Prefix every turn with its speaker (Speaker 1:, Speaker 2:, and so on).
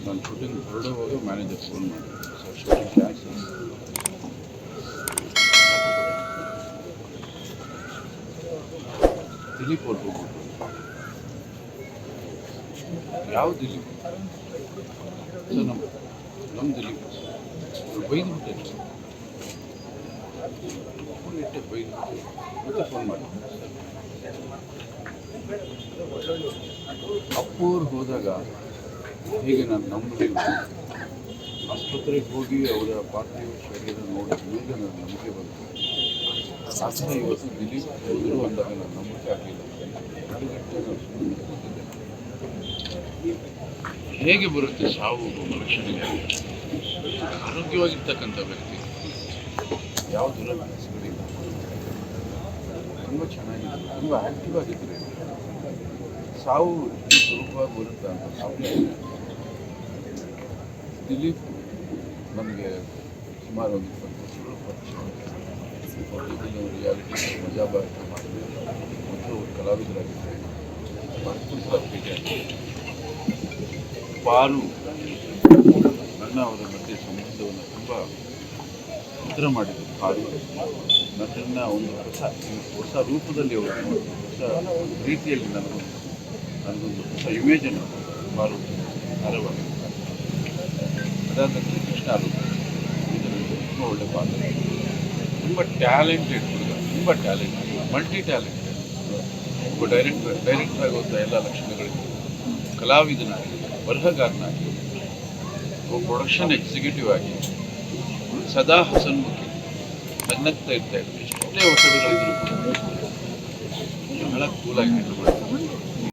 Speaker 1: ನಾನು ಶೂಟಿಂಗ್ ಹೊರಡುವಾಗ manager phone ಮಾಡಿ ಸರ್ ಶೂಟಿಂಗ್ ಕ್ಯಾನ್ಸಲ್. ದಿಲೀಪ್ ಅವ್ರು ಹೋಗ್ಬಿಟ್ಟು ಯಾವ ದಿಲೀಪ್ ಸರ್ ನಮ್ಮ ದಿಲೀಪ್ ಅವ್ರು ಬೈದ್ಬಿಟ್ಟೆ ಬೈದ್ಬಿಟ್ಟು ಮತ್ತೆ ಫೋನ್ ಮಾಡಿ ಅಪ್ಪೂರು ಹೋದಾಗ ಹೀಗೆ ನಾನು ನಂಬಲಿಲ್ಲ. ಆಸ್ಪತ್ರೆಗೆ ಹೋಗಿ ಅವರ ಪಾರ್ಥಿವ ಶರೀರ ನೋಡಿದ ಮೇಲೆ ನನ್ನ ನಂಬಿಕೆ ಬಂತು. ಆಸನ ಇವತ್ತು ದಿಲೀಪ್ ಹೋದರು ಅಂದಾಗ ನಾನು ನಂಬಿಕೆ ಆಗಲಿಲ್ಲ. 2 ಗಂಟೆ ನಾನು ಸುಮ್ಮನೆ ಕೂತಿದ್ದೆ. ಹೇಗೆ ಬರುತ್ತೆ ಸಾವು ಮನುಷ್ಯನಿಗೆ? ಆರೋಗ್ಯವಾಗಿರ್ತಕ್ಕಂಥ ವ್ಯಕ್ತಿ ಯಾವ ದುರಭ್ಯಾಸಗಳಿಲ್ಲ, ತುಂಬ ಚೆನ್ನಾಗಿತ್ತು, ತುಂಬ ಆ್ಯಕ್ಟಿವ್ ಆಗಿದ್ದರೆ ಸಾವು ಇಷ್ಟು ಸುಲಭವಾಗಿ ಬರುತ್ತೆ ಅಂತ ಸಾವು. ದಿಲೀಪ್ ನಮಗೆ ಸುಮಾರು ಒಂದು 20 ವರ್ಷಗಳು ಪರಿಚಯ. ರಿಯಾಲಿಟಿ ಮಜಾಬಾರತ ಮಾಡಿದ್ರು ಮತ್ತು ಕಲಾವಿದರಾಗಿದ್ದರೆ ಮಹತ್ವದ ಭೇಟಿ ಆಗಿದೆ. ಪಾರು ನನ್ನ ಅವರ ಮಧ್ಯೆ ಸಂಬಂಧವನ್ನು ತುಂಬ ಉತ್ತರ ಮಾಡಿದರು. ಪಾರು ನನ್ನನ್ನು ಒಂದು ಹೊಸ ರೂಪದಲ್ಲಿ ಅವರು ಹೊಸ ರೀತಿಯಲ್ಲಿ ನನಗೊಂದು ಹೊಸ ಇಮೇಜನ್ನು ಪಾರು ನೆರವಾಗಿ. ಅದಾದ ನಂತರ ಕೃಷ್ಣ ರೂಪ ಇದರಲ್ಲಿ ತುಂಬ ಒಳ್ಳೆ ಪಾತ್ರ. ತುಂಬ ಟ್ಯಾಲೆಂಟೆಡ್ ಹುಡುಗ, ತುಂಬ ಟ್ಯಾಲೆಂಟೆಡ್, ಮಲ್ಟಿ ಟ್ಯಾಲೆಂಟೆಡ್. ಒಬ್ಬ ಡೈರೆಕ್ಟರ್ ಆಗುವಂಥ ಎಲ್ಲ ಲಕ್ಷಣಗಳಿವೆ. ಕಲಾವಿದನಾಗಿ, ಬರಹಗಾರನಾಗಿ, ಒಬ್ಬ ಪ್ರೊಡಕ್ಷನ್ ಎಕ್ಸಿಕ್ಯೂಟಿವ್ ಆಗಿ ಸದಾ ಹಸನ್ಮುಖಿ, ನಗ್ನಗ್ತಾ ಇರ್ತಾ ಇದ್ರು. ಎಷ್ಟೇ ಒತ್ತಡಗಳಿದ್ರು ಬಹಳ ಕೂಲಾಗಿ ಹ್ಯಾಂಡಲ್ ಮಾಡ್ತಾರೆ.